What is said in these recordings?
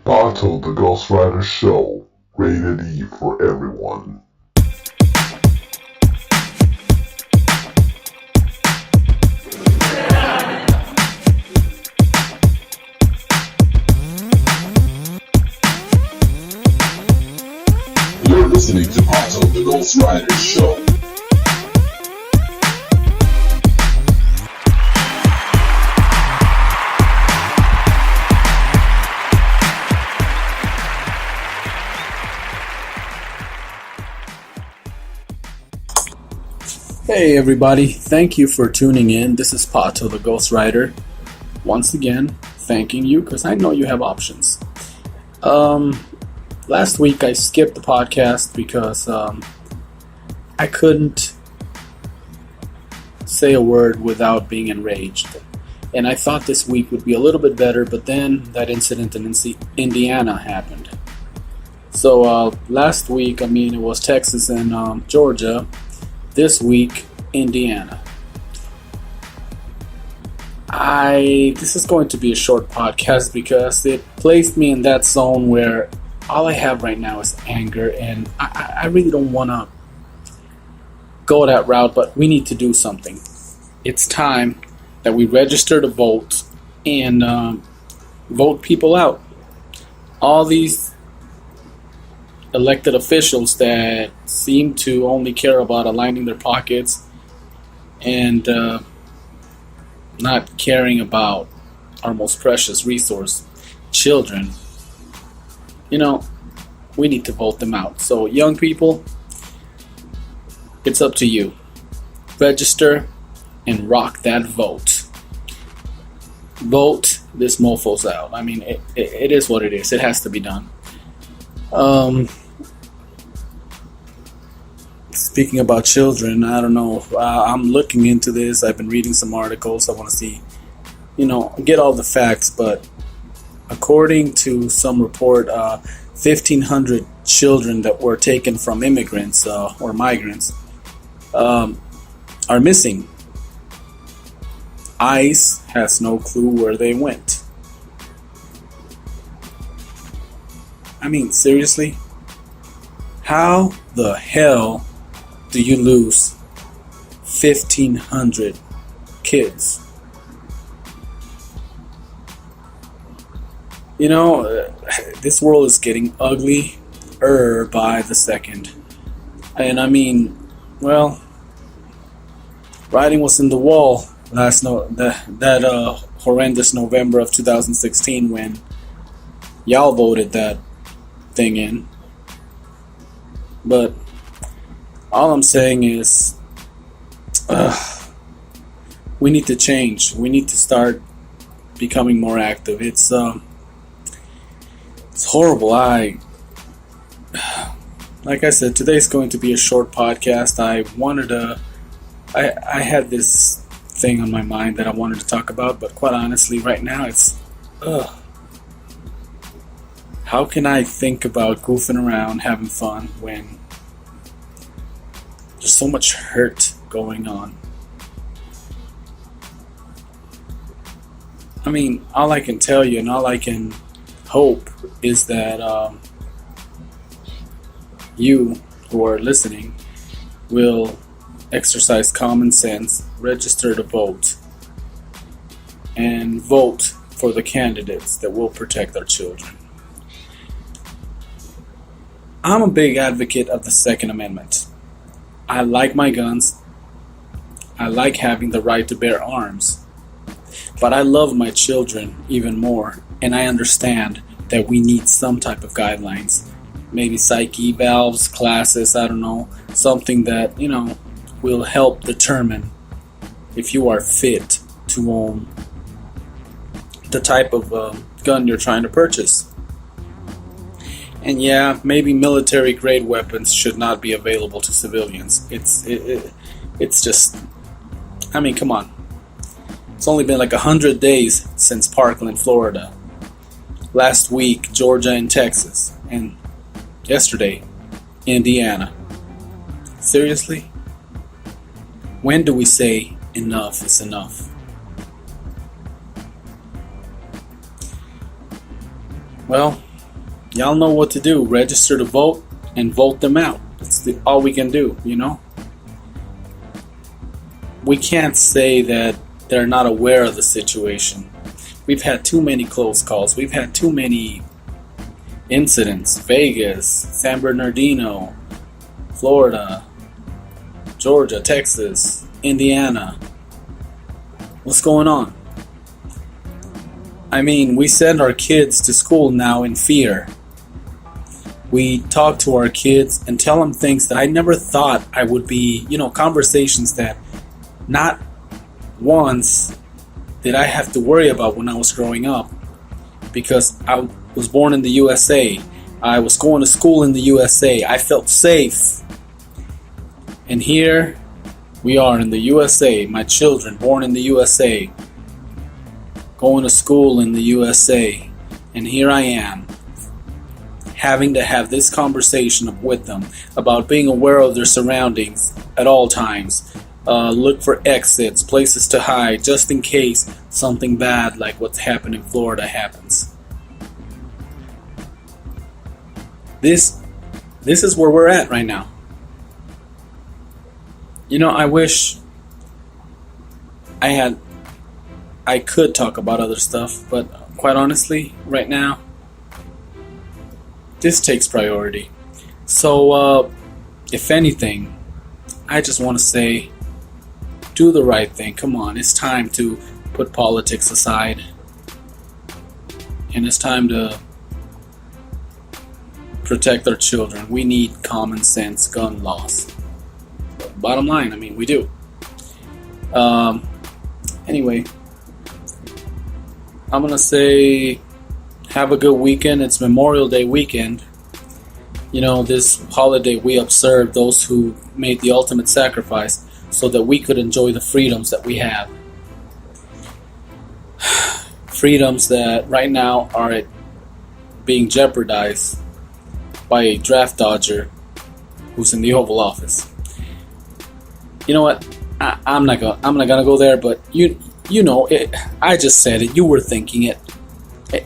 Bato the Ghostwriter Show, rated E for everyone. You're listening to Bato the Ghostwriter Show. Hey everybody, thank you for tuning in. This is Pato the Ghostwriter. Once again, thanking you because I know you have options. Last week I skipped the podcast because I couldn't say a word without being enraged. And I thought this week would be a little bit better, but then that incident in Indiana happened. So last week, it was Texas and Georgia. This week, Indiana. This is going to be a short podcast because it placed me in that zone where all I have right now is anger, and I really don't want to go that route, but we need to do something. It's time that we register to vote and vote people out. All these elected officials that seem to only care about aligning their pockets and not caring about our most precious resource, children. We need to vote them out. So young people, it's up to you. Register and rock that vote. Vote this mofo's out. It is what it is. It has to be done. Speaking about children, I don't know. I'm looking into this. I've been reading some articles. I want to see, get all the facts. But according to some report, 1,500 children that were taken from immigrants or migrants are missing. ICE has no clue where they went. Seriously? How the hell do you lose 1,500 kids? This world is getting uglier by the second. And writing was in the wall that horrendous November of 2016 when y'all voted that thing in. But all I'm saying is we need to change. We need to start becoming more active. It's horrible. Like I said, today's going to be a short podcast. I had this thing on my mind that I wanted to talk about, but quite honestly, right now it's how can I think about goofing around, having fun when there's so much hurt going on? All I can tell you and all I can hope is that you who are listening will exercise common sense, register to vote, and vote for the candidates that will protect our children. I'm a big advocate of the Second Amendment. I like my guns. I like having the right to bear arms. But I love my children even more, and I understand that we need some type of guidelines. Maybe psych evals, classes, I don't know. Something that, will help determine if you are fit to own the type of gun you're trying to purchase. And yeah, maybe military-grade weapons should not be available to civilians. It's just, come on. It's only been 100 days since Parkland, Florida. Last week, Georgia and Texas. And yesterday, Indiana. Seriously? When do we say enough is enough? Well, y'all know what to do. Register to vote and vote them out. That's all we can do, you know? We can't say that they're not aware of the situation. We've had too many close calls. We've had too many incidents. Vegas, San Bernardino, Florida, Georgia, Texas, Indiana. What's going on? I mean, we send our kids to school now in fear. We talk to our kids and tell them things that I never thought I would be, conversations that not once did I have to worry about when I was growing up, because I was born in the USA. I was going to school in the USA. I felt safe. And here we are in the USA, my children born in the USA, going to school in the USA. And here I am, having to have this conversation with them about being aware of their surroundings at all times. Look for exits, places to hide, just in case something bad like what's happened in Florida happens. This is where we're at right now. I wish I could talk about other stuff, but quite honestly, right now, this takes priority. So, if anything, I just want to say, do the right thing. Come on, it's time to put politics aside. And it's time to protect our children. We need common sense gun laws. Bottom line, we do. Anyway, I'm going to say have a good weekend. It's Memorial Day weekend. This holiday we observe those who made the ultimate sacrifice so that we could enjoy the freedoms that we have. Freedoms that right now are being jeopardized by a draft dodger who's in the Oval Office. You know what? I'm not gonna go there, but you know it. I just said it. You were thinking it.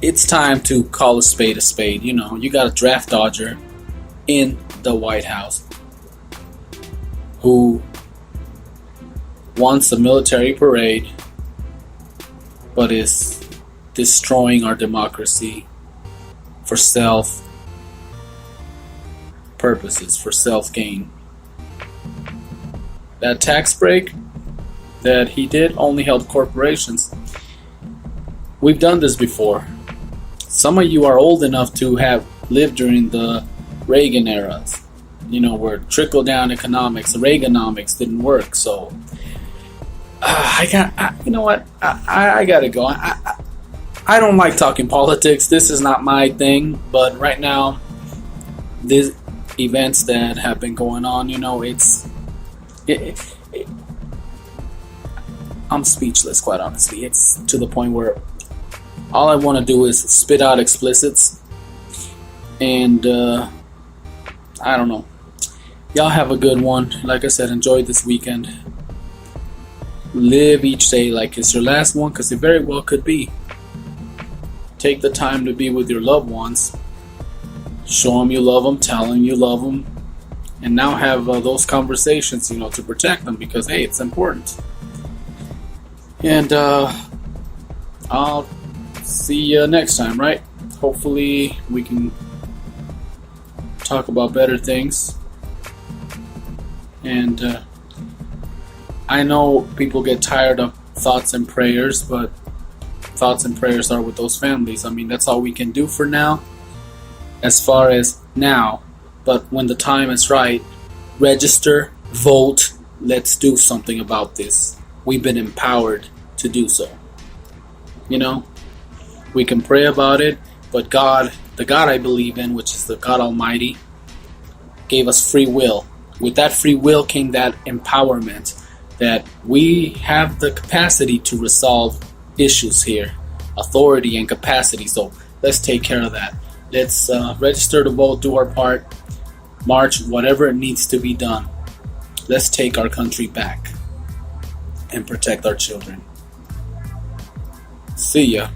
It's time to call a spade a spade. You got a draft dodger in the White House who wants a military parade, but is destroying our democracy for self purposes, for self gain. That tax break that he did only helped corporations. We've done this before. Some of you are old enough to have lived during the Reagan eras, where trickle-down economics, Reaganomics didn't work. So, I gotta go. I don't like talking politics. This is not my thing. But right now, these events that have been going on, I'm speechless, quite honestly. It's to the point where all I want to do is spit out explicits. And, I don't know. Y'all have a good one. Like I said, enjoy this weekend. Live each day like it's your last one, because it very well could be. Take the time to be with your loved ones. Show them you love them, tell them you love them. And now have those conversations, to protect them, because, hey, it's important. And I'll see you next time, right? Hopefully we can talk about better things. And I know people get tired of thoughts and prayers, but thoughts and prayers are with those families. That's all we can do for now, as far as now. But when the time is right, register, vote, let's do something about this. We've been empowered to do so. We can pray about it, but God, the God I believe in, which is the God Almighty, gave us free will. With that free will came that empowerment, that we have the capacity to resolve issues here, authority and capacity. So let's take care of that. Let's register to vote, do our part, march, whatever it needs to be done. Let's take our country back and protect our children. See ya.